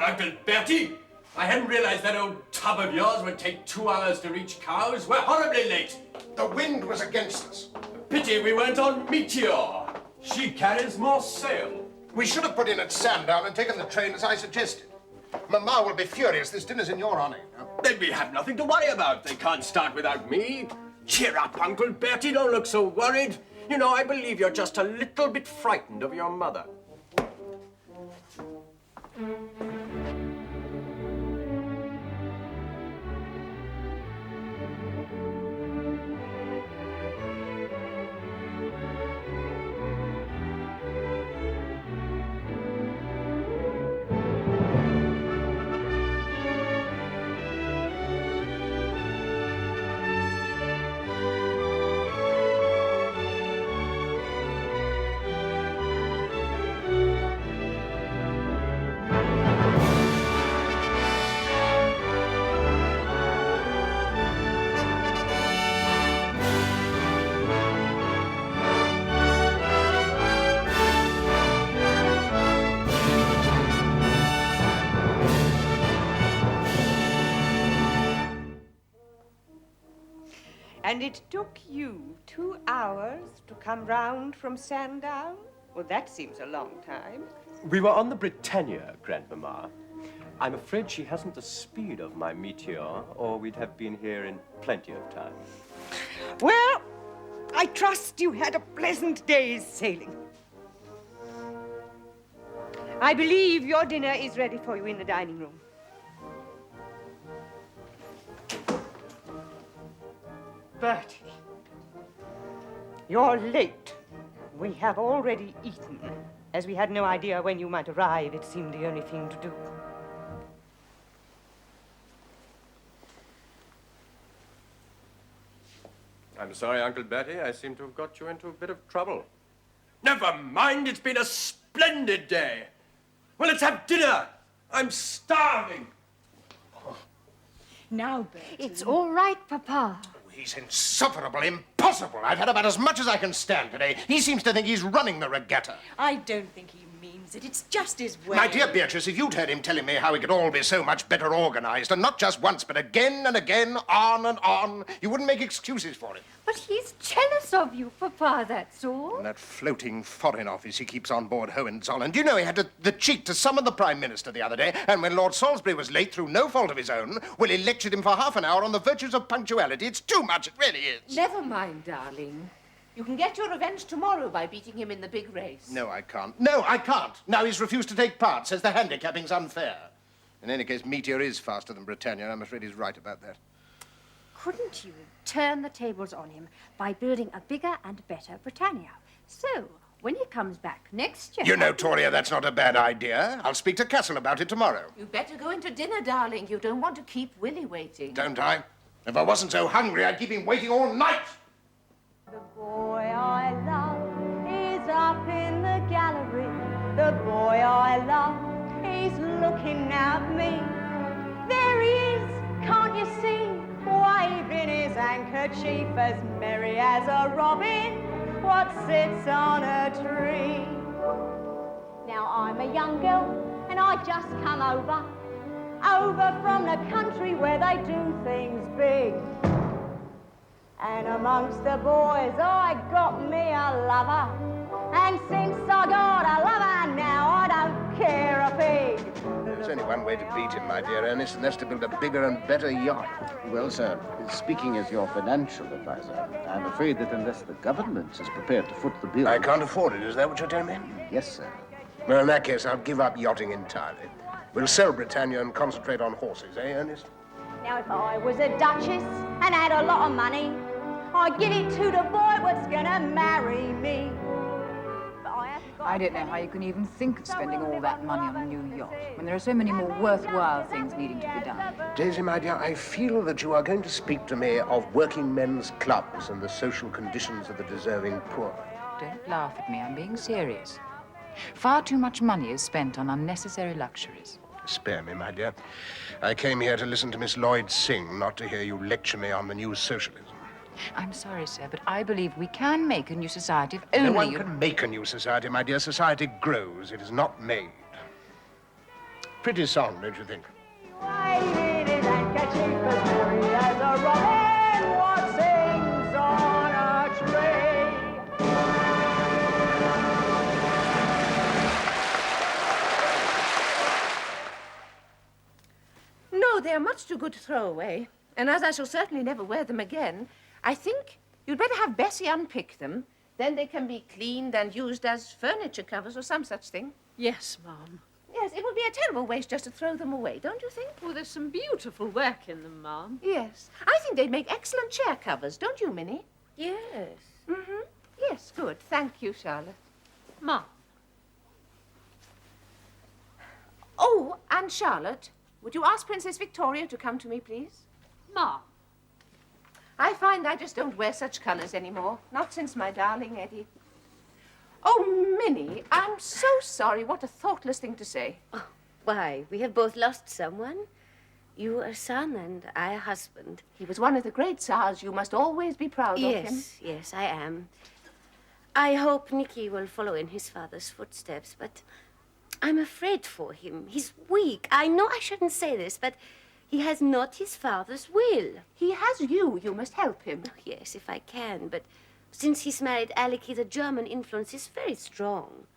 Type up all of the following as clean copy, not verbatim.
Uncle Bertie. I hadn't realized that old tub of yours would take 2 hours to reach Cowes. We're horribly late. The wind was against us. Pity we weren't on Meteor. She carries more sail. We should have put in at Sandown and taken the train as I suggested. Mamma will be furious. This dinner's in your honor. Then we have nothing to worry about. They can't start without me. Cheer up, Uncle Bertie. Don't look so worried. You know, I believe you're just a little bit frightened of your mother. And it took you 2 hours to come round from Sandown? Well, that seems a long time. We were on the Britannia, Grandmamma. I'm afraid she hasn't the speed of my Meteor, or we'd have been here in plenty of time. Well, I trust you had a pleasant day's sailing. I believe your dinner is ready for you in the dining room. Bertie, you're late. We have already eaten. As we had no idea when you might arrive, it seemed the only thing to do. I'm sorry, Uncle Bertie. I seem to have got you into a bit of trouble. Never mind. It's been a splendid day. Well, let's have dinner. I'm starving. Now, Bertie. It's all right, Papa. He's insufferable, impossible. I've had about as much as I can stand today. He seems to think he's running the regatta. I don't think he means it. It's just his way. My dear Beatrice, if you'd heard him telling me how he could all be so much better organized, and not just once, but again and again, on, you wouldn't make excuses for it. But he's jealous of you, Papa, that's all. And that floating foreign office he keeps on board Hohenzollern. You know, he had the cheek to summon the Prime Minister the other day, and when Lord Salisbury was late through no fault of his own, well, he lectured him for half an hour on the virtues of punctuality. It's too much, it really is. Never mind, darling. You can get your revenge tomorrow by beating him in the big race. No, I can't. No, I can't. Now he's refused to take part, says the handicapping's unfair. In any case, Meteor is faster than Britannia. I'm afraid he's right about that. Couldn't you turn the tables on him by building a bigger and better Britannia? So, when he comes back next year... You know, Toria, that's not a bad idea. I'll speak to Castle about it tomorrow. You better go into dinner, darling. You don't want to keep Willie waiting. Don't I? If I wasn't so hungry, I'd keep him waiting all night. The boy I love is up in the gallery. The boy I love, he's looking at me. There he is, can't you see? Waving his handkerchief as merry as a robin what sits on a tree. Now I'm a young girl and I just come over from the country where they do things big. And amongst the boys I got me a lover, and since I got a lover now I don't care a pig. There's only one way to beat him, my dear Ernest, and that's to build a bigger and better yacht. Well, sir, speaking as your financial advisor, I'm afraid that unless the government is prepared to foot the bill... I can't afford it, is that what you're telling me? Yes, sir. Well, in that case, I'll give up yachting entirely. We'll sell Britannia and concentrate on horses, eh, Ernest? Now, if I was a duchess and had a lot of money, I'd give it to the boy what's gonna marry me. I don't know how you can even think of spending all that money on a new yacht when there are so many more worthwhile things needing to be done. Daisy, my dear, I feel that you are going to speak to me of working men's clubs and the social conditions of the deserving poor. Don't laugh at me, I'm being serious. Far too much money is spent on unnecessary luxuries. Spare me, my dear. I came here to listen to Miss Lloyd sing, not to hear you lecture me on the new socialism. I'm sorry, sir, but I believe we can make a new society if only No one can make a new society, my dear. Society grows. It is not made. pretty song, don't you think? Waving his handkerchief as merry as a robin what sings on a tree. No, they're much too good to throw away. And as I shall certainly never wear them again, I think you'd better have Bessie unpick them. Then they can be cleaned and used as furniture covers or some such thing. Yes, Ma'am. Yes, it would be a terrible waste just to throw them away, don't you think? Oh, there's some beautiful work in them, Ma'am. Yes. I think they'd make excellent chair covers, don't you, Minnie? Yes. Mm-hmm. Yes, good. Thank you, Charlotte. Ma'am. Oh, and Charlotte, would you ask Princess Victoria to come to me, please? Ma'am. I find I just don't wear such colours anymore. Not since my darling Eddie. Oh, Minnie, I'm so sorry. What a thoughtless thing to say. Oh, why, we have both lost someone. You a son and I a husband. He was one of the great Tsars. You must always be proud of him. Yes, yes, I am. I hope Nicky will follow in his father's footsteps, but I'm afraid for him. He's weak. I know I shouldn't say this, but he has not his father's will. He has you. You must help him. Oh, yes, if I can, but since he's married Alec, the German influence is very strong.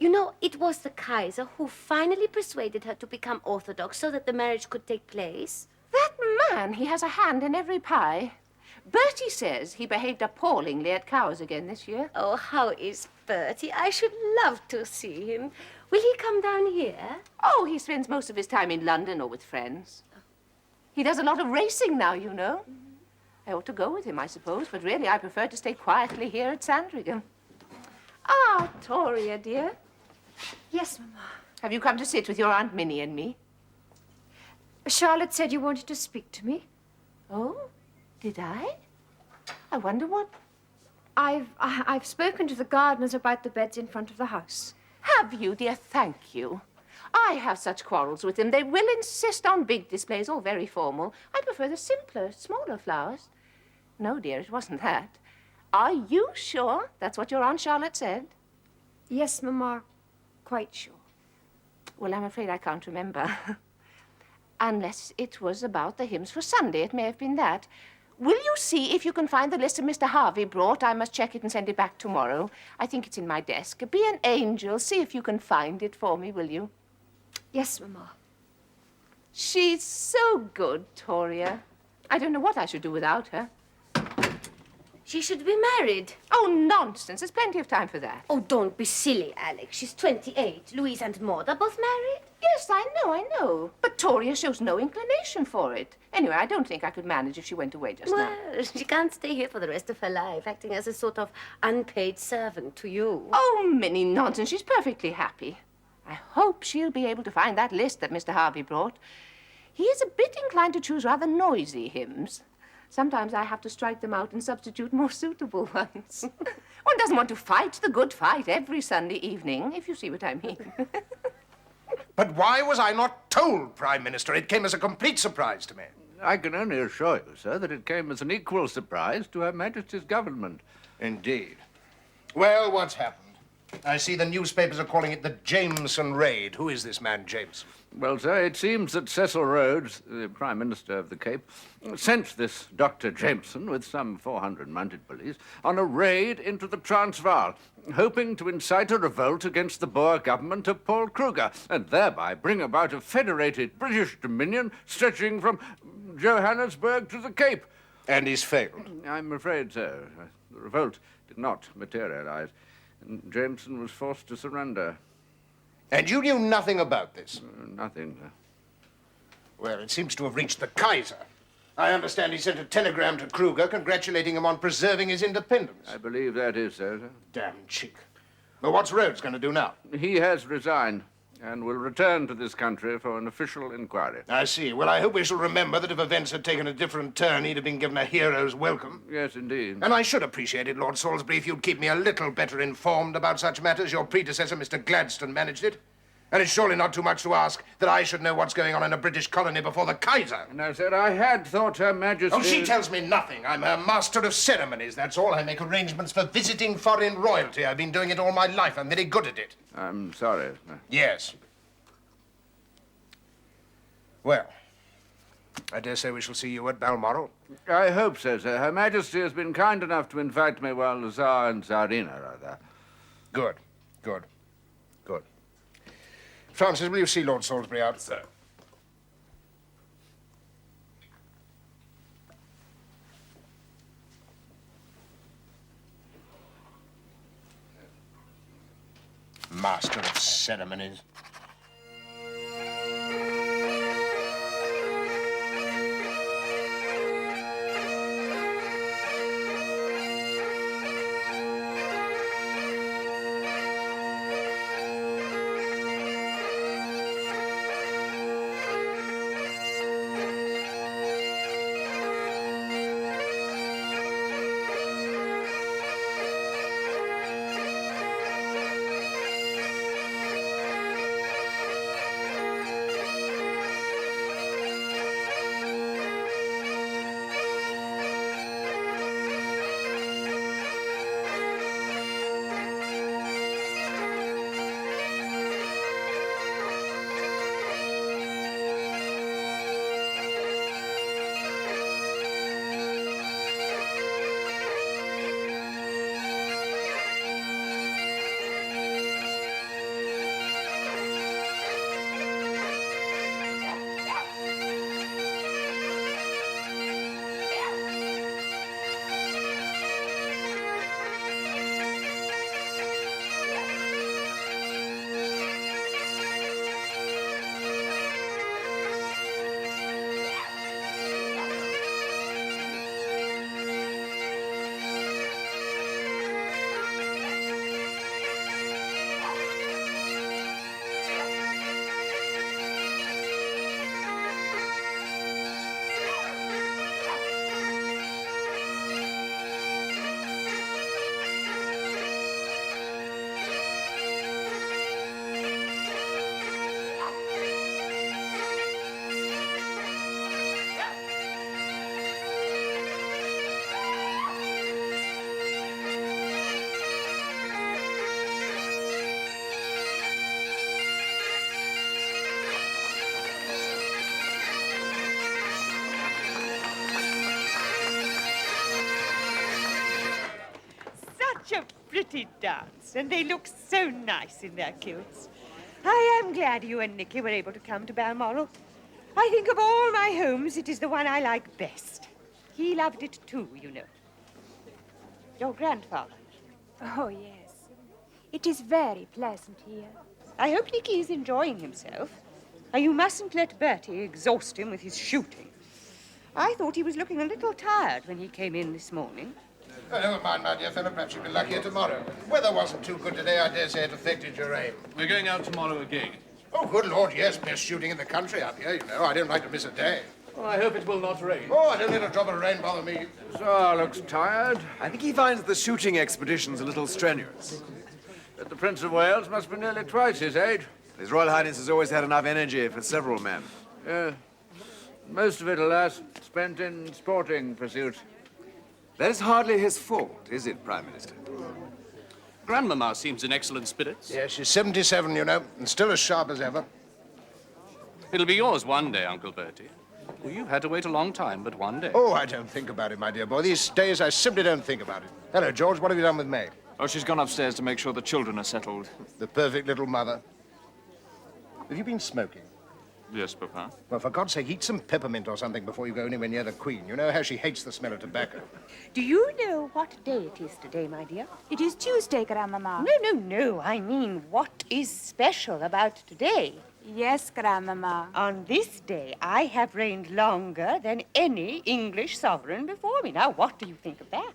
You know, it was the Kaiser who finally persuaded her to become Orthodox so that the marriage could take place. That man, he has a hand in every pie. Bertie says he behaved appallingly at Cowes again this year. Oh, how is Bertie? I should love to see him. Will he come down here? Oh, he spends most of his time in London or with friends. He does a lot of racing now, you know. I ought to go with him, I suppose, but really I prefer to stay quietly here at Sandringham. Ah, Toria, dear. Yes, Mamma. Have you come to sit with your Aunt Minnie and me? Charlotte said you wanted to speak to me. Oh, did I? I wonder what... I've spoken to the gardeners about the beds in front of the house. Have you, dear? Thank you. I have such quarrels with them. They will insist on big displays, all very formal. I prefer the simpler, smaller flowers. No, dear, it wasn't that. Are you sure that's what your Aunt Charlotte said? Yes, Mamma, quite sure. Well, I'm afraid I can't remember. Unless it was about the hymns for Sunday. It may have been that. Will you see if you can find the list that Mr. Harvey brought? I must check it and send it back tomorrow. I think it's in my desk. Be an angel. See if you can find it for me, will you? Yes, Mamma. She's so good, Toria. I don't know what I should do without her. She should be married. Oh, nonsense. There's plenty of time for that. Oh, don't be silly, Alex. She's 28. Louise and Maud are both married. Yes, I know. But Toria shows no inclination for it. Anyway, I don't think I could manage if she went away just now. Well, she can't stay here for the rest of her life, acting as a sort of unpaid servant to you. Oh, Minnie, nonsense. She's perfectly happy. I hope she'll be able to find that list that Mr. Harvey brought. He is a bit inclined to choose rather noisy hymns. Sometimes I have to strike them out and substitute more suitable ones. One doesn't want to fight the good fight every Sunday evening, if you see what I mean. But why was I not told, Prime Minister? It came as a complete surprise to me. I can only assure you, sir, that it came as an equal surprise to Her Majesty's government. Indeed. Well, what's happened? I see the newspapers are calling it the Jameson Raid. Who is this man, Jameson? Well, sir, it seems that Cecil Rhodes, the Prime Minister of the Cape, sent this Dr. Jameson with some 400 mounted police on a raid into the Transvaal, hoping to incite a revolt against the Boer government of Paul Kruger, and thereby bring about a federated British dominion stretching from Johannesburg to the Cape. And he's failed. I'm afraid so. The revolt did not materialize, and Jameson was forced to surrender. And you knew nothing about this? Nothing. Well, it seems to have reached the Kaiser. I understand he sent a telegram to Kruger congratulating him on preserving his independence. I believe that is so, sir. Damn cheek. Well, what's Rhodes going to do now? He has resigned and will return to this country for an official inquiry. I see. Well, I hope we shall remember that if events had taken a different turn, he'd have been given a hero's welcome. Yes, indeed. And I should appreciate it, Lord Salisbury, if you'd keep me a little better informed about such matters. Your predecessor, Mr. Gladstone, managed it. And it's surely not too much to ask that I should know what's going on in a British colony before the Kaiser. No, sir, I had thought Her Majesty... Oh, she tells me nothing. I'm her master of ceremonies, that's all. I make arrangements for visiting foreign royalty. I've been doing it all my life. I'm very good at it. I'm sorry. Yes. Well, I dare say we shall see you at Balmoral. I hope so, sir. Her Majesty has been kind enough to invite me while the Tsar and Tsarina are there. Good, good, good. Francis, will you see Lord Salisbury out? Sir. Master of ceremonies. Such a pretty dance, and they look so nice in their kilts. I am glad you and Nicky were able to come to Balmoral. I think of all my homes, it is the one I like best. He loved it too, you know. Your grandfather. Oh, yes. It is very pleasant here. I hope Nicky is enjoying himself. You mustn't let Bertie exhaust him with his shooting. I thought he was looking a little tired when he came in this morning. Oh, never mind, my dear fellow. Perhaps you'll be luckier tomorrow. Weather wasn't too good today. I dare say it affected your aim. We're going out tomorrow again. Oh, good Lord, yes. Best shooting in the country up here, you know. I don't like to miss a day. Well, I hope it will not rain. Oh, I don't let a drop of rain bother me. Tsar looks tired. I think he finds the shooting expeditions a little strenuous. But the Prince of Wales must be nearly twice his age. His Royal Highness has always had enough energy for several men. Most of it, alas, spent in sporting pursuits. That is hardly his fault, is it, Prime Minister? Grandmama seems in excellent spirits. Yes, she's 77, you know, and still as sharp as ever. It'll be yours one day, Uncle Bertie. Well, you've had to wait a long time, but one day. Oh, I don't think about it, my dear boy. These days, I simply don't think about it. Hello, George. What have you done with May? Oh, she's gone upstairs to make sure the children are settled. The perfect little mother. Have you been smoking? Yes, Papa. Well, for God's sake, eat some peppermint or something before you go anywhere near the Queen. You know how she hates the smell of tobacco. Do you know what day it is today, my dear? It is Tuesday, Grandmama. No. I mean, what is special about today? Yes, Grandmama. On this day, I have reigned longer than any English sovereign before me. Now, what do you think of that?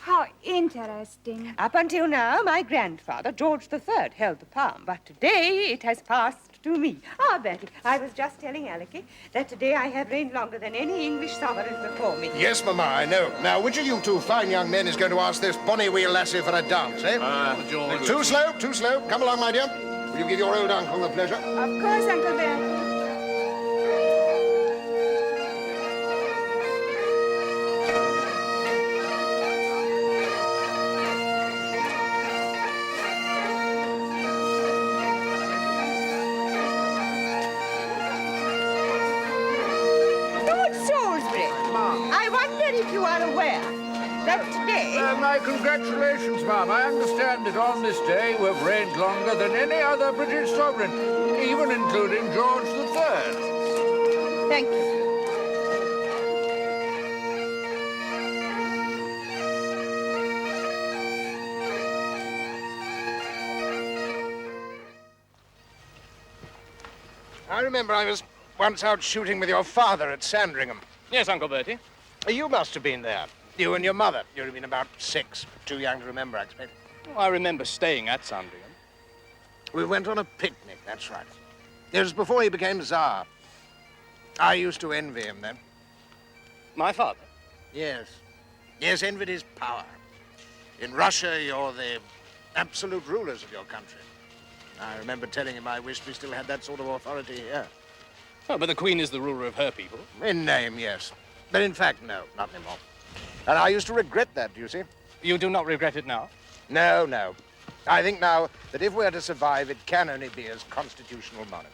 How interesting. Up until now, my grandfather, George III, held the palm, but today it has passed to me. Ah, Bertie, I was just telling Alecky that today I have reigned longer than any English sovereign before me. Yes, Mamma, I know. Now, which of you two fine young men is going to ask this bonny wee lassie for a dance, eh? George. Too slow, too slow. Come along, my dear. Will you give your old uncle the pleasure? Of course, Uncle Bertie. if you are aware that today... My congratulations, ma'am. I understand that on this day you have reigned longer than any other British sovereign, even including George III. Thank you. I remember I was once out shooting with your father at Sandringham. Yes, Uncle Bertie. You must have been there. You and your mother. You'd have been about 6. Too young to remember, I expect. Oh, I remember staying at Sandringham. We went on a picnic, that's right. It was before he became Tsar. I used to envy him then. My father? Yes. Yes, envied his power. In Russia, you're the absolute rulers of your country. I remember telling him I wished we still had that sort of authority here. Oh, but the Queen is the ruler of her people. In name, yes. But in fact, no, not anymore. And I used to regret that, do you see? You do not regret it now? No, no. I think now that if we're to survive, it can only be as constitutional monarchs.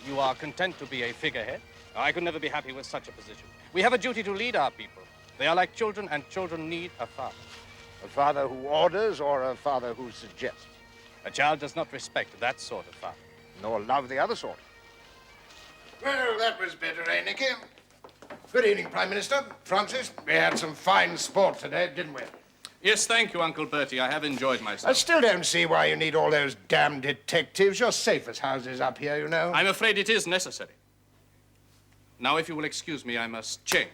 You are content to be a figurehead? I could never be happy with such a position. We have a duty to lead our people. They are like children, and children need a father. A father who orders or a father who suggests? A child does not respect that sort of father. Nor love the other sort. Well, that was better, eh, Nicky? Good evening, Prime Minister. Francis, we had some fine sport today, didn't we? Yes, thank you, Uncle Bertie. I have enjoyed myself. I still don't see why you need all those damn detectives. You're safe as houses up here, you know. I'm afraid it is necessary. Now, if you will excuse me, I must change.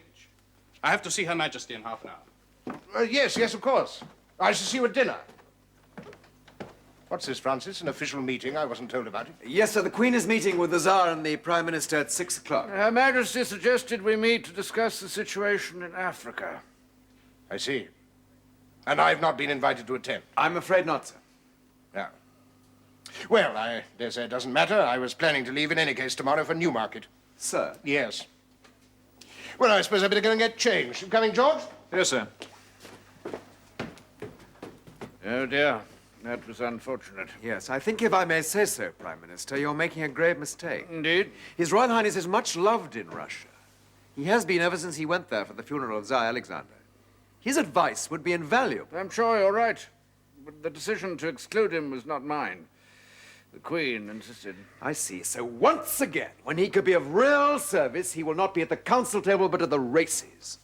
I have to see Her Majesty in half an hour. Yes, of course. I shall see you at dinner. What's this, Francis? An official meeting? I wasn't told about it. Yes, sir. The Queen is meeting with the Tsar and the Prime Minister at 6 o'clock. Her Majesty suggested we meet to discuss the situation in Africa. I see. And I've not been invited to attend. I'm afraid not, sir. No. Well, I dare say it doesn't matter. I was planning to leave in any case tomorrow for Newmarket. Sir? Yes. Well, I suppose I better go and get changed. You coming, George? Yes, sir. Oh, dear. That was unfortunate. Yes, I think if I may say so, Prime Minister, you're making a grave mistake. Indeed? His Royal Highness is much loved in Russia. He has been ever since he went there for the funeral of Tsar Alexander. His advice would be invaluable. I'm sure you're right. But the decision to exclude him was not mine. The Queen insisted. I see. So once again, when he could be of real service, he will not be at the council table, but at the races.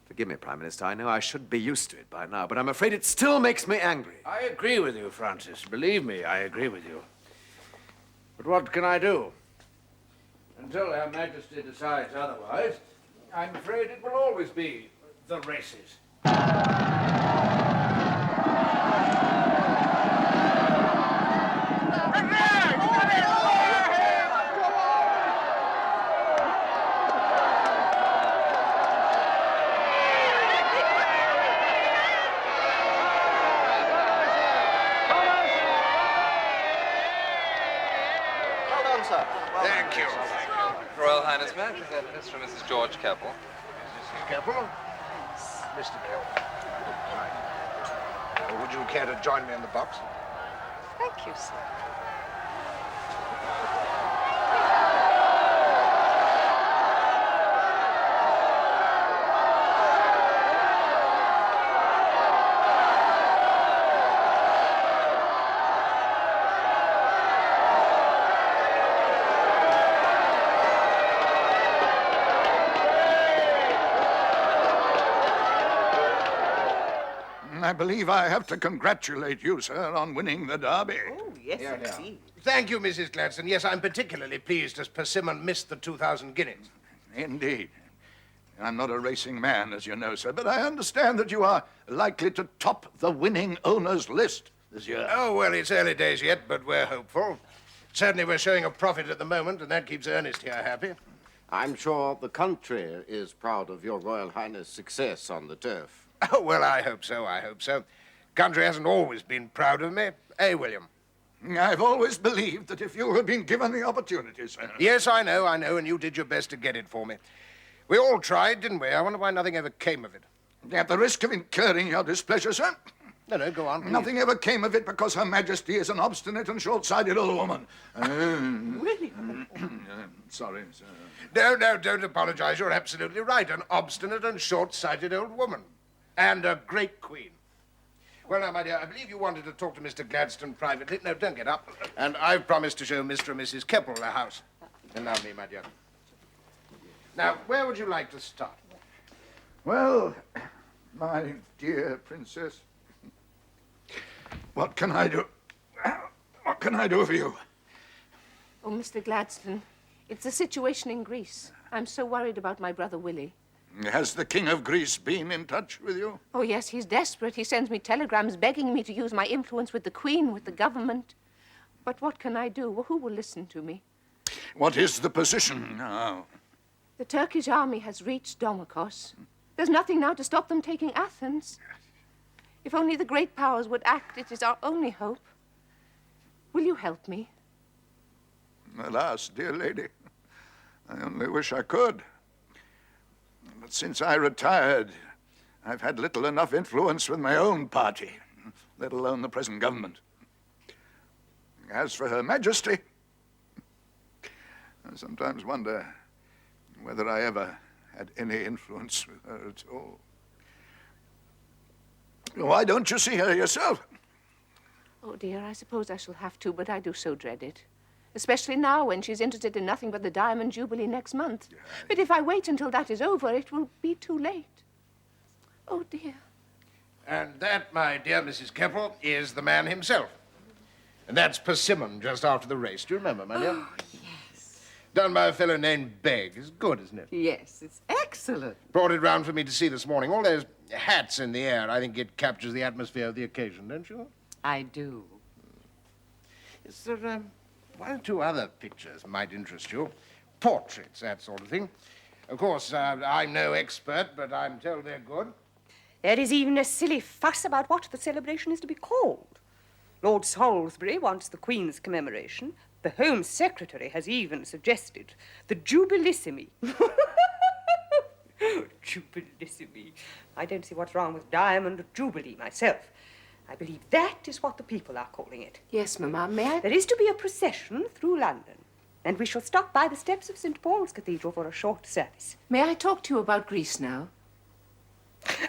Forgive me, Prime Minister. I know I should be used to it by now, but I'm afraid it still makes me angry. I agree with you, Francis. Believe me, I agree with you. But what can I do? Until Her Majesty decides otherwise, I'm afraid it will always be the races. Thank you. Royal Highness, may I present this from Mrs. George Keppel? Mrs. Keppel? Mr. Keppel. Right. Would you care to join me in the box? Thank you, sir. I believe I have to congratulate you, sir, on winning the Derby. Oh, yes, indeed. Thank you, Mrs. Gladstone. Yes, I'm particularly pleased as Persimmon missed the 2,000 guineas. Indeed. I'm not a racing man, as you know, sir, but I understand that you are likely to top the winning owners list this year. Oh, well, it's early days yet, but we're hopeful. Certainly we're showing a profit at the moment, and that keeps Ernest here happy. I'm sure the country is proud of your Royal Highness' success on the turf. Oh, well, I hope so, I hope so. Country hasn't always been proud of me. Eh, William? I've always believed that if you had been given the opportunity, sir. Yes, I know, and you did your best to get it for me. We all tried, didn't we? I wonder why nothing ever came of it. At the risk of incurring your displeasure, sir. No, go on, please. Nothing ever came of it because Her Majesty is an obstinate and short-sighted old woman. Really? sorry, sir. No, don't apologize. You're absolutely right. An obstinate and short-sighted old woman. And a great queen. Well, now, my dear, I believe you wanted to talk to Mr. Gladstone privately. No, don't get up. And I've promised to show Mr. and Mrs. Keppel the house. Allow me, my dear. Now, where would you like to start? Well, my dear princess, what can I do? What can I do for you? Oh, Mr. Gladstone, it's the situation in Greece. I'm so worried about my brother Willie. Has the King of Greece been in touch with you? Oh, yes, he's desperate. He sends me telegrams begging me to use my influence with the Queen, with the government. But what can I do? Well, who will listen to me? What is the position now? The Turkish army has reached Domokos. There's nothing now to stop them taking Athens. If only the great powers would act, it is our only hope. Will you help me? Alas, dear lady, I only wish I could. But since I retired, I've had little enough influence with my own party, let alone the present government. As for Her Majesty, I sometimes wonder whether I ever had any influence with her at all. Why don't you see her yourself? Oh, dear, I suppose I shall have to, but I do so dread it. Especially now, when she's interested in nothing but the Diamond Jubilee next month. But if I wait until that is over, it will be too late. Oh, dear. And that, my dear Mrs. Keppel, is the man himself. And that's Persimmon just after the race. Do you remember, my dear? Oh, yes. Done by a fellow named Begg. It's good, isn't it? Yes, it's excellent. Brought it round for me to see this morning. All those hats in the air. I think it captures the atmosphere of the occasion, don't you? I do. Is there one or two other pictures might interest you? Portraits, that sort of thing. Of course, I'm no expert, but I'm told they're good. There is even a silly fuss about what the celebration is to be called. Lord Salisbury wants the Queen's commemoration. The Home Secretary has even suggested the Jubilissimi. Jubilissimi. I don't see what's wrong with Diamond Jubilee myself. I believe that is what the people are calling it. Yes, Mamma, may I? There is to be a procession through London, and we shall stop by the steps of St. Paul's Cathedral for a short service. May I talk to you about Greece now?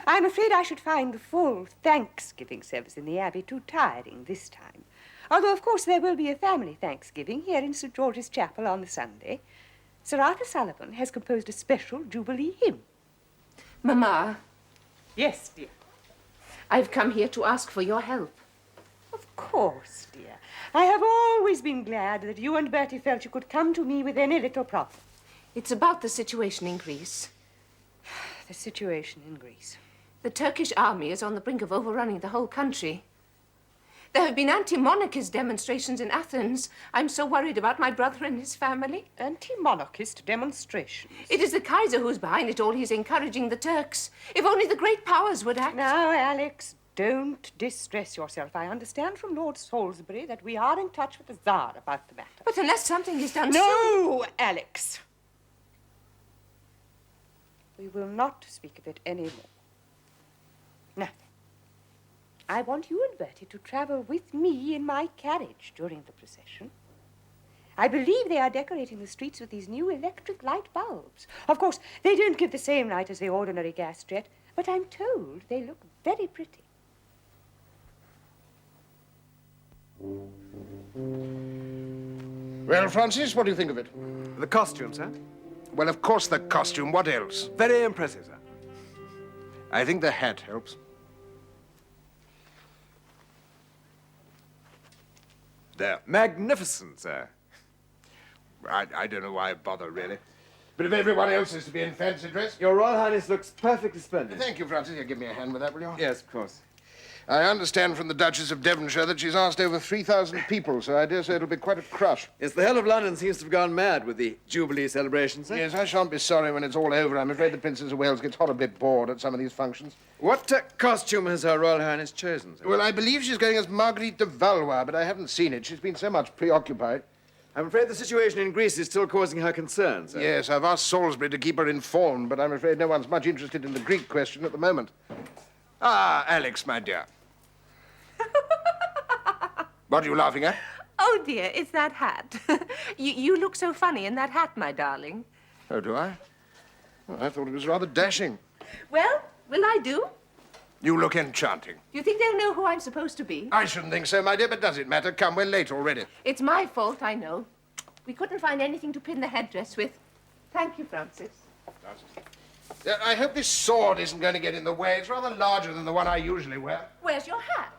I'm afraid I should find the full Thanksgiving service in the Abbey too tiring this time. Although, of course, there will be a family Thanksgiving here in St. George's Chapel on the Sunday. Sir Arthur Sullivan has composed a special Jubilee hymn. Mamma. Yes, dear. I've come here to ask for your help. Of course, dear. I have always been glad that you and Bertie felt you could come to me with any little problem. It's about the situation in Greece. The situation in Greece. The Turkish army is on the brink of overrunning the whole country. There have been anti-monarchist demonstrations in Athens. I'm so worried about my brother and his family. Anti-monarchist demonstrations? It is the Kaiser who's behind it all. He's encouraging the Turks. If only the great powers would act. Now, Alex, don't distress yourself. I understand from Lord Salisbury that we are in touch with the Tsar about the matter. But unless something is done No, Alex. We will not speak of it any more. Now, I want you and Bertie to travel with me in my carriage during the procession. I believe they are decorating the streets with these new electric light bulbs. Of course, they don't give the same light as the ordinary gas jet, but I'm told they look very pretty. Well, Francis, what do you think of it? The costume, sir? Well, of course the costume. What else? Very impressive, sir. I think the hat helps. There. Magnificent, sir. I don't know why I bother, really. But if everyone else is to be in fancy dress... Your Royal Highness looks perfectly splendid. Thank you, Francis. You'll give me a hand with that, will you? Yes, of course. I understand from the Duchess of Devonshire that she's asked over 3,000 people, so I dare say it'll be quite a crush. Yes, the whole of London seems to have gone mad with the Jubilee celebrations, sir. Yes, I shan't be sorry when it's all over. I'm afraid the Princess of Wales gets horribly bored at some of these functions. What costume has Her Royal Highness chosen, sir? Well, I believe she's going as Marguerite de Valois, but I haven't seen it. She's been so much preoccupied. I'm afraid the situation in Greece is still causing her concern, sir. Yes, I've asked Salisbury to keep her informed, but I'm afraid no one's much interested in the Greek question at the moment. Ah, Alex, my dear. What are you laughing at? Oh, dear, it's that hat. you look so funny in that hat, my darling. Oh, do I? Well, I thought it was rather dashing. Well, will I do? You look enchanting. Do you think they'll know who I'm supposed to be? I shouldn't think so, my dear, but does it matter? Come, we're late already. It's my fault, I know. We couldn't find anything to pin the headdress with. Thank you, Francis. I hope this sword isn't going to get in the way. It's rather larger than the one I usually wear. Where's your hat?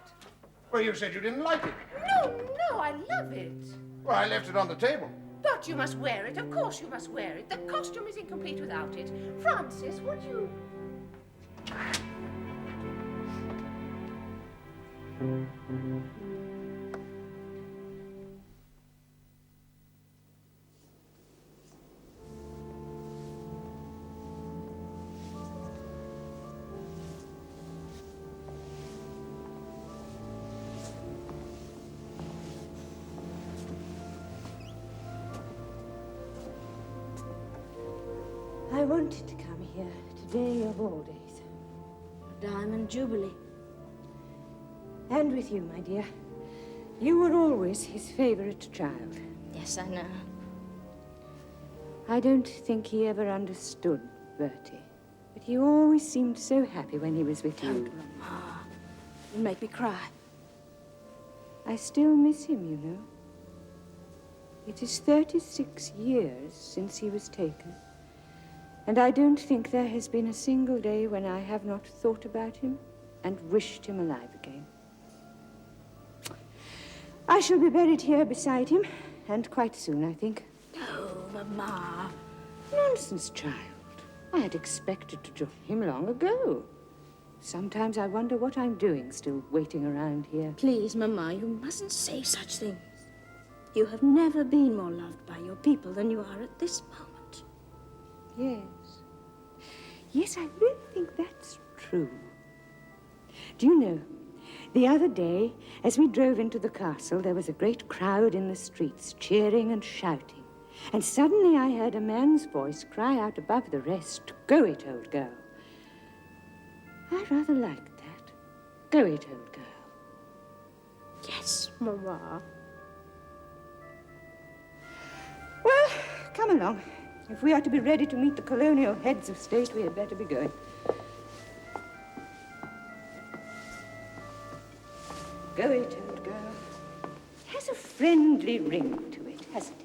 Well, you said you didn't like it. No, I love it. Well, I left it on the table. But you must wear it. Of course you must wear it. The costume is incomplete without it. Francis, would you... I wanted to come here today of all days. A diamond jubilee. And with you, my dear. You were always his favorite child. Yes, I know. I don't think he ever understood Bertie. But he always seemed so happy when he was with you. Don't, Mama. You make me cry. I still miss him, you know. It is 36 years since he was taken. And I don't think there has been a single day when I have not thought about him and wished him alive again. I shall be buried here beside him, and quite soon, I think. Oh, Mama. Nonsense, child. I had expected to join him long ago. Sometimes I wonder what I'm doing still waiting around here. Please, Mama, you mustn't say such things. You have never been more loved by your people than you are at this moment. Yes. Yes, I really think that's true. Do you know, the other day, as we drove into the castle, there was a great crowd in the streets, cheering and shouting. And suddenly I heard a man's voice cry out above the rest, "Go it, old girl." I rather liked that. Go it, old girl. Yes, Mama. Well, come along. If we are to be ready to meet the colonial heads of state, we had better be going. Go it, old girl. Has a friendly ring to it, hasn't it?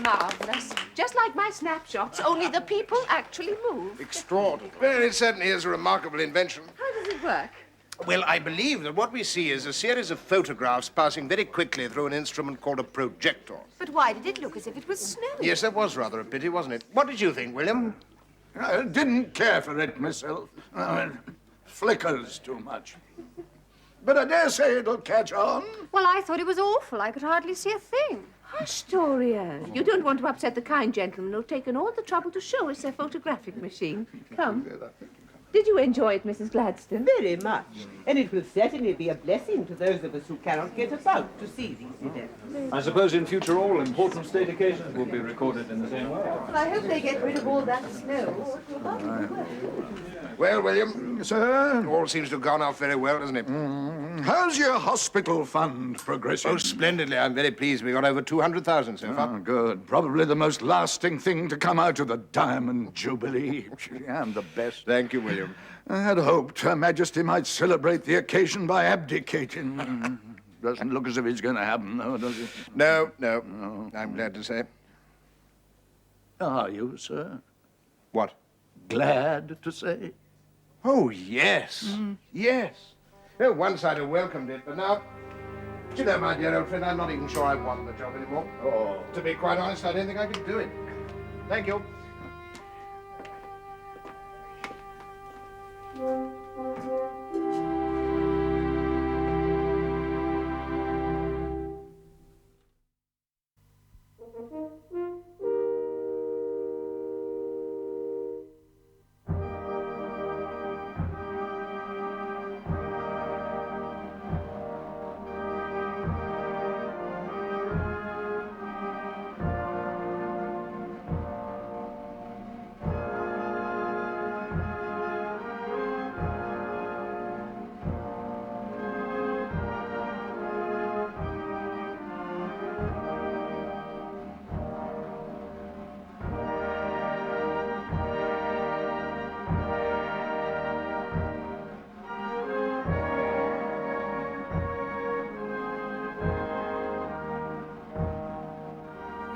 Marvelous. Just like my snapshots, only the people actually move. Extraordinary. Well, it certainly is a remarkable invention. How does it work? Well, I believe that what we see is a series of photographs passing very quickly through an instrument called a projector. But why did it look as if it was snowing? Yes, that was rather a pity, wasn't it? What did you think, William? I didn't care for it myself. It flickers too much. But I dare say it'll catch on. Well, I thought it was awful. I could hardly see a thing. Hush, Dorian. You don't want to upset the kind gentleman who've taken all the trouble to show us their photographic machine. Come. Did you enjoy it, Mrs. Gladstone? Very much. And it will certainly be a blessing to those of us who cannot get about to see these events. I suppose in future all important state occasions will be recorded in the same way. Well, I hope they get rid of all that snow. Well, William. Sir? All seems to have gone off very well, doesn't it? How's your hospital fund progressing? Oh, splendidly. I'm very pleased. We got over 200,000 so far. Oh, good. Probably the most lasting thing to come out of the Diamond Jubilee. I'm the best. Thank you, William. I had hoped Her Majesty might celebrate the occasion by abdicating. Doesn't look as if it's going to happen, though, does it? No. I'm glad to say. Are you, sir? What? Glad to say? Oh, yes. Yes. Oh, once I'd have welcomed it, but now... Do you know, my dear old friend, I'm not even sure I want the job anymore. Oh. To be quite honest, I don't think I could do it. Thank you.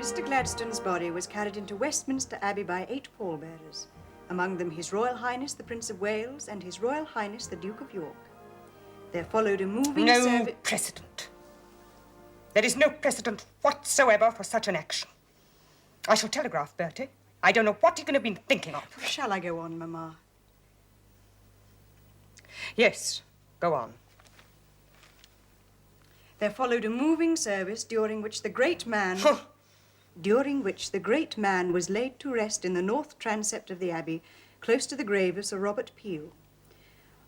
Mr. Gladstone's body was carried into Westminster Abbey by 8 pallbearers, among them His Royal Highness the Prince of Wales and His Royal Highness the Duke of York. There followed a moving service... No precedent. There is no precedent whatsoever for such an action. I shall telegraph Bertie. I don't know what he can have been thinking of. Shall I go on, Mamma? Yes, go on. There followed a moving service during which the great man... was laid to rest in the north transept of the Abbey, close to the grave of Sir Robert Peel.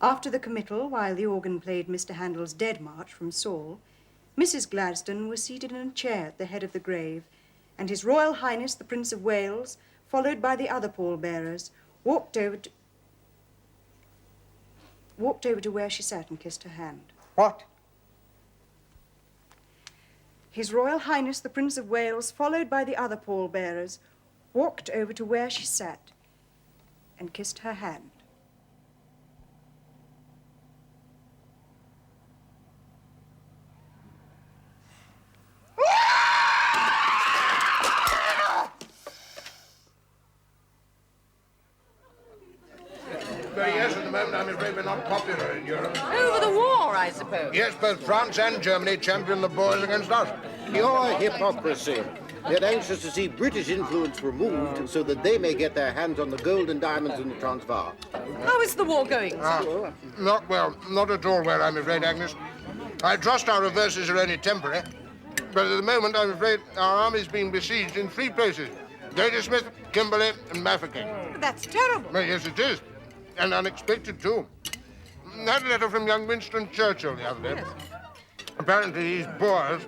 After the committal, while the organ played Mr. Handel's Dead March from Saul, Mrs. Gladstone was seated in a chair at the head of the grave, and His Royal Highness the Prince of Wales, followed by the other pallbearers, walked over to where she sat and kissed her hand. What? His Royal Highness the Prince of Wales, followed by the other pallbearers, walked over to where she sat and kissed her hand. Yes, at the moment, I'm afraid we're not popular in Europe. Over the war, I suppose. Yes, both France and Germany champion the Boers against us. Pure hypocrisy. They're anxious to see British influence removed so that they may get their hands on the gold and diamonds in the Transvaal. How is the war going, sir? Not well. Not at all well, I'm afraid, Agnes. I trust our reverses are only temporary. But at the moment, I'm afraid our army's being besieged in 3 places. Ladysmith, Kimberley, and Mafeking. That's terrible. Well, yes, it is. And unexpected, too. I had a letter from young Winston Churchill the other day. Yes. Apparently, these Boers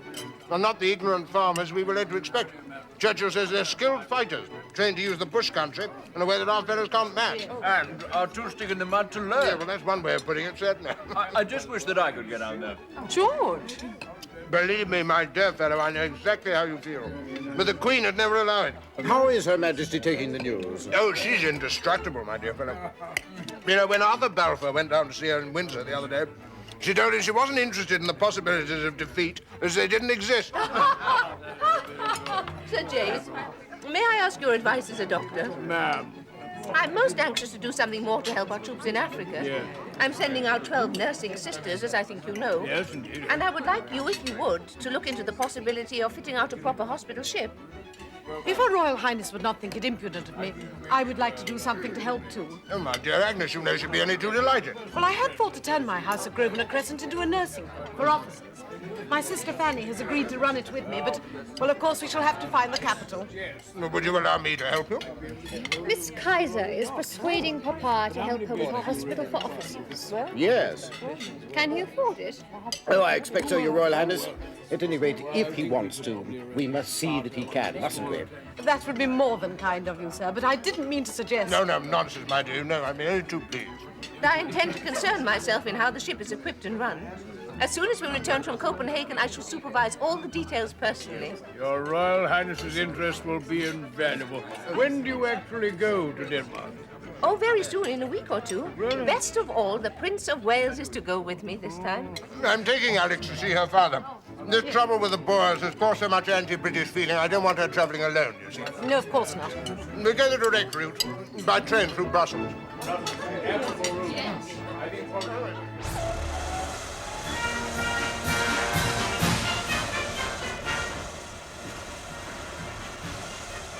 are not the ignorant farmers we were led to expect. Churchill says they're skilled fighters, trained to use the bush country in a way that our fellows can't match. And are too stick in the mud to learn. Yeah, well, that's one way of putting it, certainly. I just wish that I could get out there. George! Believe me, my dear fellow, I know exactly how you feel. But the Queen would never allow it. How is Her Majesty taking the news? Oh, she's indestructible, my dear fellow. You know, when Arthur Balfour went down to see her in Windsor the other day, she told him she wasn't interested in the possibilities of defeat, as they didn't exist. Sir James, may I ask your advice as a doctor? Ma'am. I'm most anxious to do something more to help our troops in Africa. Yeah. I'm sending out 12 nursing sisters, as I think you know. Yes, indeed. And I would like you, if you would, to look into the possibility of fitting out a proper hospital ship. If Her Royal Highness would not think it impudent of me, I would like to do something to help too. Oh, my dear Agnes, you know she'd be only too delighted. Well, I had thought to turn my house at Grosvenor Crescent into a nursing home for officers. My sister Fanny has agreed to run it with me, but, well, of course, we shall have to find the capital. Well, would you allow me to help you? Miss Kaiser is persuading Papa to help her with a hospital for officers. Yes. Can he afford it? Oh, I expect so, Your Royal Highness. At any rate, if he wants to, we must see that he can, mustn't we? That would be more than kind of you, sir, but I didn't mean to suggest... No, nonsense, my dear. No, I'm only too pleased. I intend to concern myself in how the ship is equipped and run. As soon as we return from Copenhagen, I shall supervise all the details personally. Your Royal Highness's interest will be invaluable. When do you actually go to Denmark? Oh, very soon, in a week or two. Really? Best of all, the Prince of Wales is to go with me this time. I'm taking Alex to see her father. This trouble with the Boers has caused so much anti-British feeling, I don't want her travelling alone, you see. No, of course not. We go the direct route, by train through Brussels.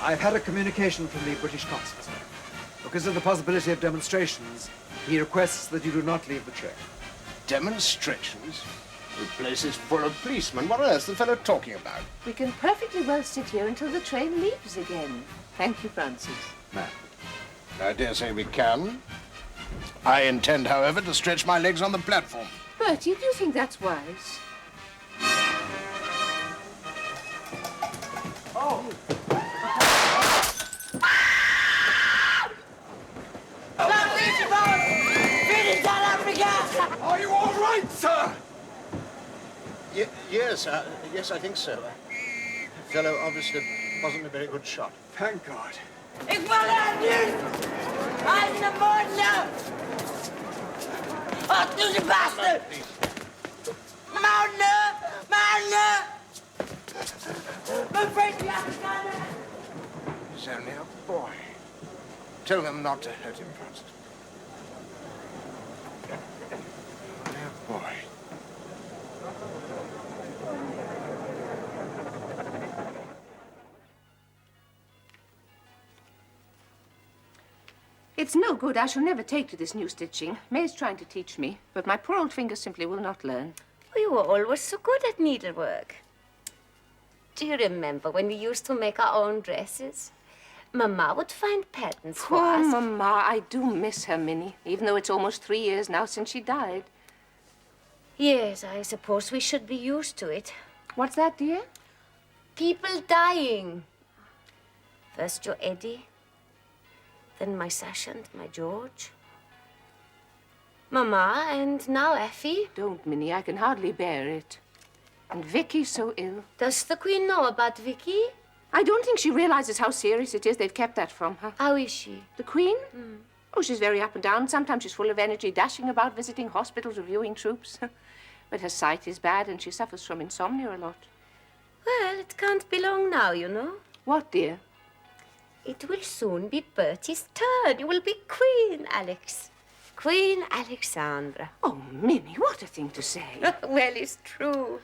I've had a communication from the British consul. Because of the possibility of demonstrations, he requests that you do not leave the train. Demonstrations? The place is full of policemen. What on earth's the fellow talking about? We can perfectly well sit here until the train leaves again. Thank you, Francis. Ma'am, I dare say we can. I intend, however, to stretch my legs on the platform. Bertie, do you think that's wise? Oh! Are you all right, sir? Yes, I think so. The fellow obviously wasn't a very good shot. Thank God. Ik wil haar nu! Uit de monden! Wat doe je bastard? Monden! Monden! I'm afraid you have to go there. He's only a boy. Tell them not to hurt him, Francis. Only a boy. It's no good. I shall never take to this new stitching. May's trying to teach me, but my poor old fingers simply will not learn. Oh, you were always so good at needlework. Do you remember when we used to make our own dresses? Mama would find patterns for Poor us. Mama. I do miss her, Minnie, even though it's almost 3 years now since she died. Yes, I suppose we should be used to it. What's that, dear? People dying. First your Eddie, then my Sasha and my George. Mama, and now Effie. Don't, Minnie. I can hardly bear it. And Vicky's so ill. Does the Queen know about Vicky? I don't think she realizes how serious it is. They've kept that from her. How is she? The Queen? Oh, she's very up and down. Sometimes she's full of energy, dashing about, visiting hospitals, reviewing troops. But her sight is bad, and she suffers from insomnia a lot. Well, it can't be long now, you know. What, dear? It will soon be Bertie's turn. You will be Queen, Alex. Queen Alexandra. Oh, Minnie, what a thing to say. Well, it's true.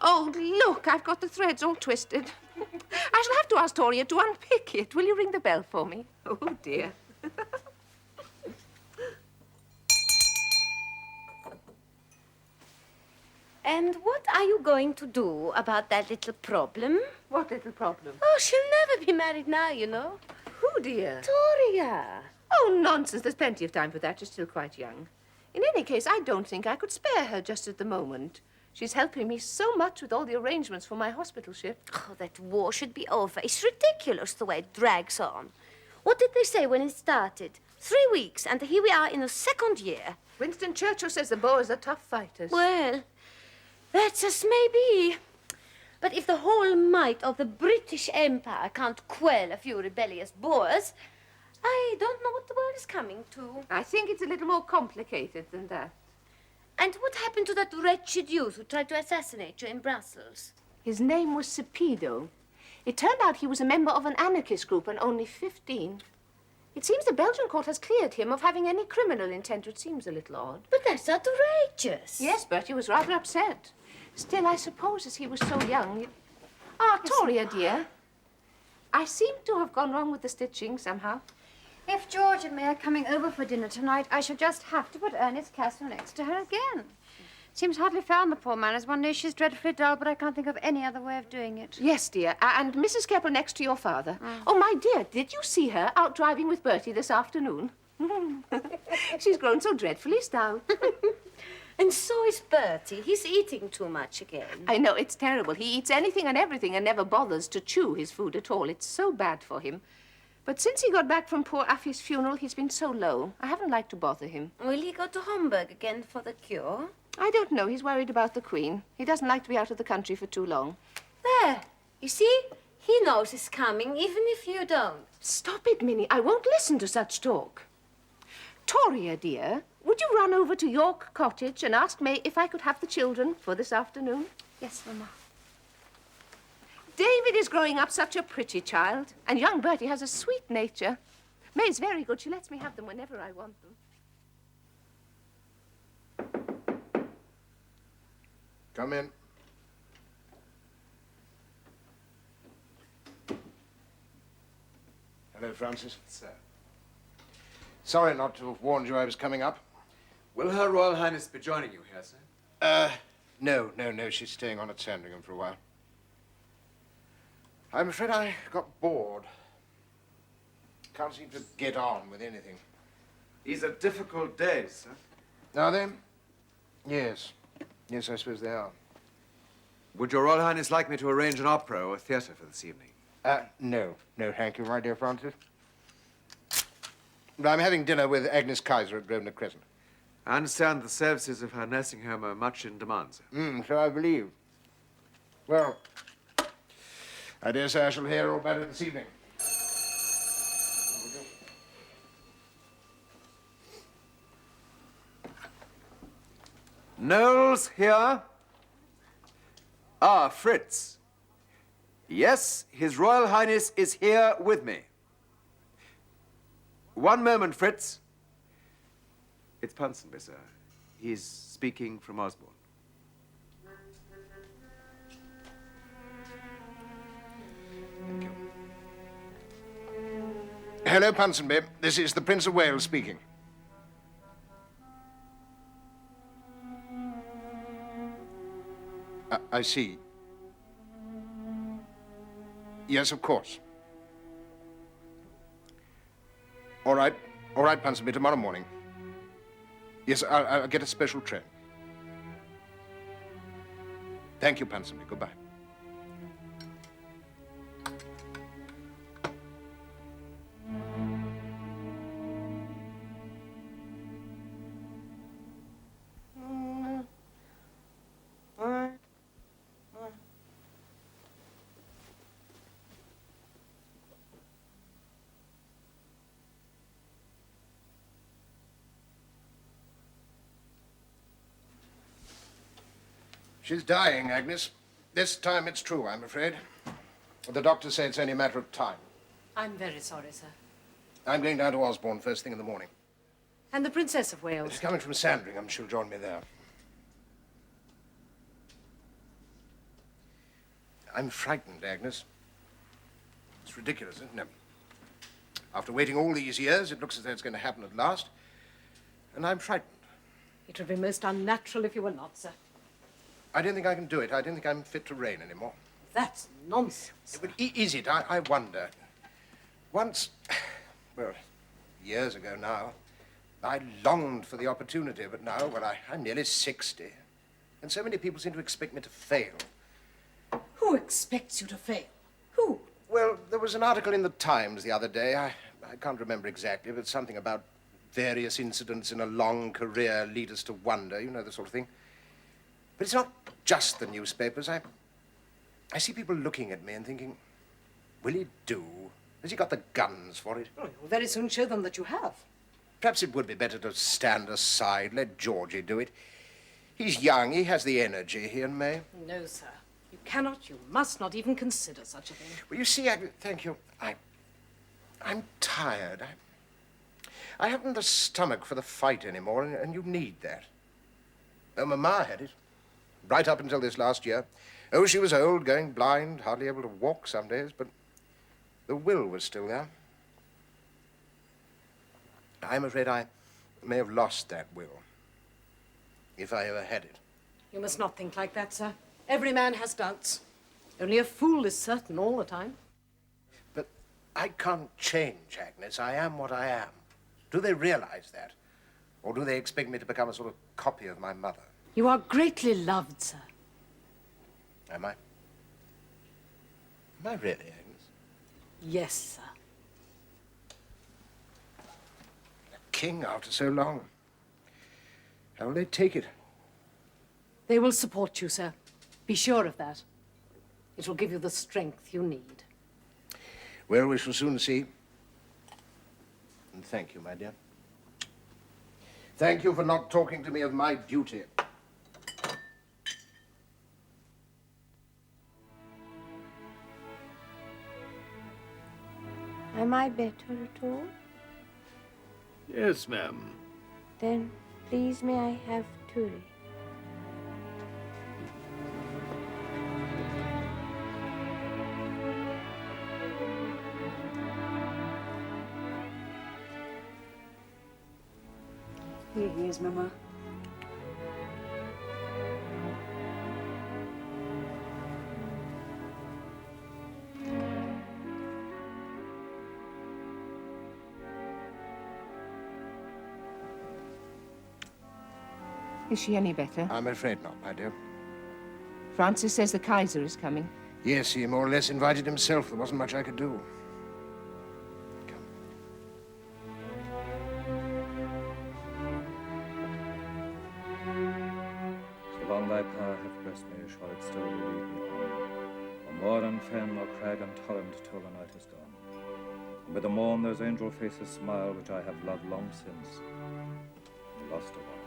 Oh, look, I've got the threads all twisted. I shall have to ask Toria to unpick it. Will you ring the bell for me? Oh, dear. And what are you going to do about that little problem? What little problem? Oh, she'll never be married now, you know. Who, dear? Toria. Oh, nonsense. There's plenty of time for that. She's still quite young. In any case, I don't think I could spare her just at the moment. She's helping me so much with all the arrangements for my hospital ship. Oh, that war should be over. It's ridiculous the way it drags on. What did they say when it started? 3 weeks, and here we are in the 2nd year. Winston Churchill says the Boers are tough fighters. Well, that's as may be. But if the whole might of the British Empire can't quell a few rebellious Boers, I don't know what the world is coming to. I think it's a little more complicated than that. And what happened to that wretched youth who tried to assassinate you in Brussels? His name was Cepido. It turned out he was a member of an anarchist group and only 15. It seems the Belgian court has cleared him of having any criminal intent, which seems a little odd. But that's outrageous. Yes, Bertie was rather upset. Still, I suppose as he was so young... Ah, Toria, dear. I seem to have gone wrong with the stitching somehow. If George and me are coming over for dinner tonight, I shall just have to put Ernest Castle next to her again. Seems hardly fair on the poor manners. One day she's dreadfully dull, but I can't think of any other way of doing it. Yes, dear. And Mrs. Keppel next to your father. Oh, my dear, did you see her out driving with Bertie this afternoon? She's grown so dreadfully stout. And so is Bertie. He's eating too much again. I know, it's terrible. He eats anything and everything and never bothers to chew his food at all. It's so bad for him. But since he got back from poor Affy's funeral, he's been so low. I haven't liked to bother him. Will he go to Homburg again for the cure? I don't know. He's worried about the Queen. He doesn't like to be out of the country for too long. There. You see? He knows it's coming, even if you don't. Stop it, Minnie. I won't listen to such talk. Toria, dear, would you run over to York Cottage and ask May if I could have the children for this afternoon? Yes, Mama. David is growing up such a pretty child, and young Bertie has a sweet nature. May's very good. She lets me have them whenever I want them. Come in. Hello, Francis. Sir. Sorry not to have warned you I was coming up. Will Her Royal Highness be joining you here, sir? No. She's staying on at Sandringham for a while. I'm afraid I got bored. Can't seem to get on with anything. These are difficult days, sir. Are they? Yes. Yes, I suppose they are. Would Your Royal Highness like me to arrange an opera or a theatre for this evening? No. No, thank you, my dear Francis. But I'm having dinner with Agnes Kaiser at Grosvenor Crescent. I understand the services of her nursing home are much in demand, sir. So I believe. Well, I dare say I shall hear all about it this evening. Knowles here? Ah, Fritz. Yes, His Royal Highness is here with me. One moment, Fritz. It's Ponsonby, sir. He's speaking from Osborne. Thank you. Hello, Ponsonby. This is the Prince of Wales speaking. I see. Yes, of course. All right, Ponsonby, tomorrow morning. Yes, I'll get a special train. Thank you, Ponsonby. Goodbye. She's dying, Agnes. This time it's true, I'm afraid. The doctors say it's only a matter of time. I'm very sorry, sir. I'm going down to Osborne first thing in the morning. And the Princess of Wales? She's coming from Sandringham. She'll join me there. I'm frightened, Agnes. It's ridiculous, isn't it? After waiting all these years, it looks as though it's going to happen at last. And I'm frightened. It would be most unnatural if you were not, sir. I don't think I can do it. I don't think I'm fit to reign anymore. That's nonsense. But is it? I wonder. Once, well, years ago now, I longed for the opportunity, but now, well, I'm nearly 60. And so many people seem to expect me to fail. Who expects you to fail? Who? Well, there was an article in the Times the other day. I can't remember exactly, but something about various incidents in a long career lead us to wonder, you know, the sort of thing. But it's not just the newspapers. I see people looking at me and thinking, will he do? Has he got the guns for it? Oh, you'll very soon show them that you have. Perhaps it would be better to stand aside, let Georgie do it. He's young, he has the energy, he and May. No, sir. You cannot, you must not even consider such a thing. Well, you see, thank you. I'm tired. I haven't the stomach for the fight anymore, and you need that. Oh, Mama had it. Right up until this last year. Oh, she was old, going blind, hardly able to walk some days, but the will was still there. I'm afraid I may have lost that will, if I ever had it. You must not think like that, sir. Every man has doubts. Only a fool is certain all the time. But I can't change, Agnes. I am what I am. Do they realize that? Or do they expect me to become a sort of copy of my mother? You are greatly loved, sir. Am I? Am I really, Agnes? Yes, sir. A king after so long. How will they take it? They will support you, sir. Be sure of that. It will give you the strength you need. Well, we shall soon see. And thank you, my dear. Thank you for not talking to me of my duty. Am I better at all? Yes, ma'am. Then, please, may I have Turi? Here he is, Mama. Is she any better? I'm afraid not, my dear. Francis says the Kaiser is coming. Yes, he more or less invited himself. There wasn't much I could do. So long thy power hath blessed me, shall it still lead me on. On moor and fen, or crag and torrent, till the night is gone. And with the morn those angel faces smile, which I have loved long since, and lost awhile.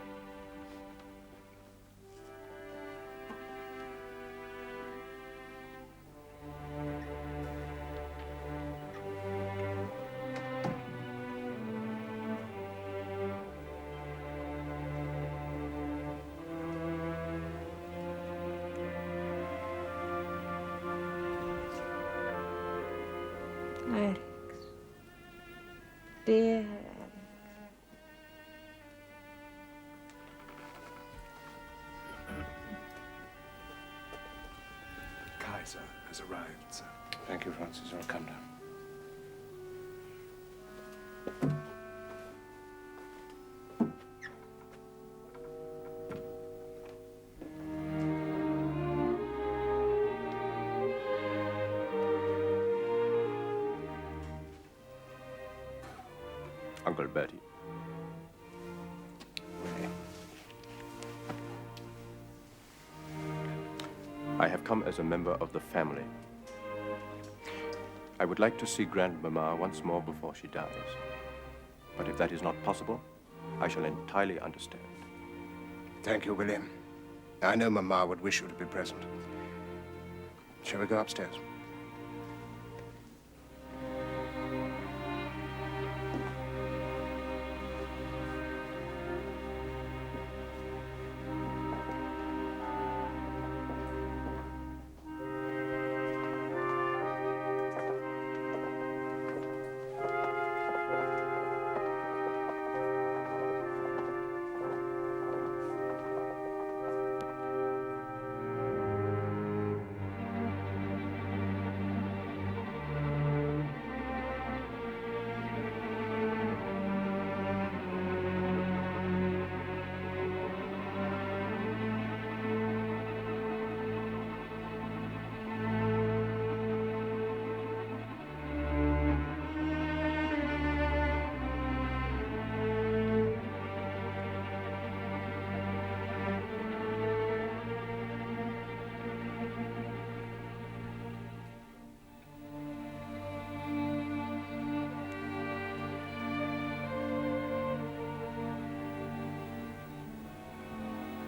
dear. Kaiser has arrived, sir. Thank you, Francis. I'll come down. Uncle Bertie. I have come as a member of the family. I would like to see Grandmamma once more before she dies. But if that is not possible, I shall entirely understand. Thank you, William. I know Mamma would wish you to be present. Shall we go upstairs?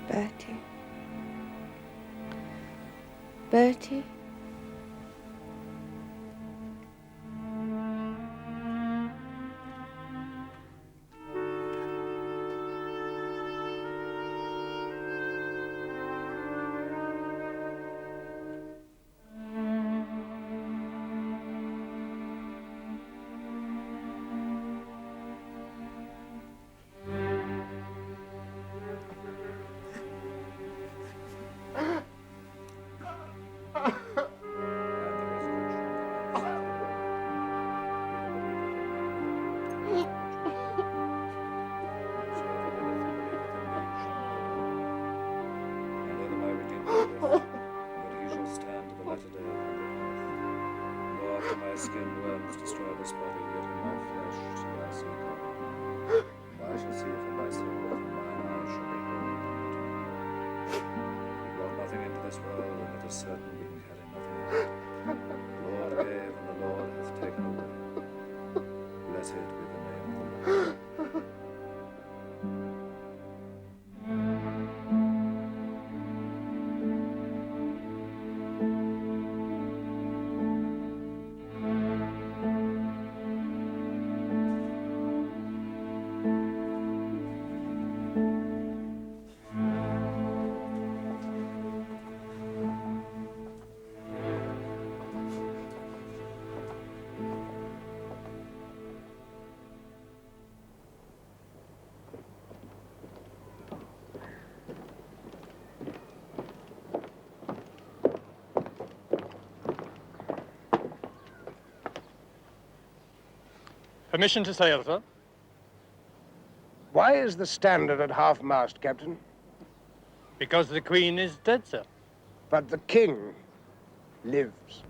Bertie. Bertie. Skin worms destroy this body, yet in my flesh shall I see God. And I shall see for myself, and mine eyes shall behold. We brought nothing into this world, and it is certain we can carry nothing out. The Lord gave, and the Lord hath taken away. Blessed be the name of the Lord. Permission to sail, sir. Why is the Standard at half-mast, Captain? Because the Queen is dead, sir. But the King lives.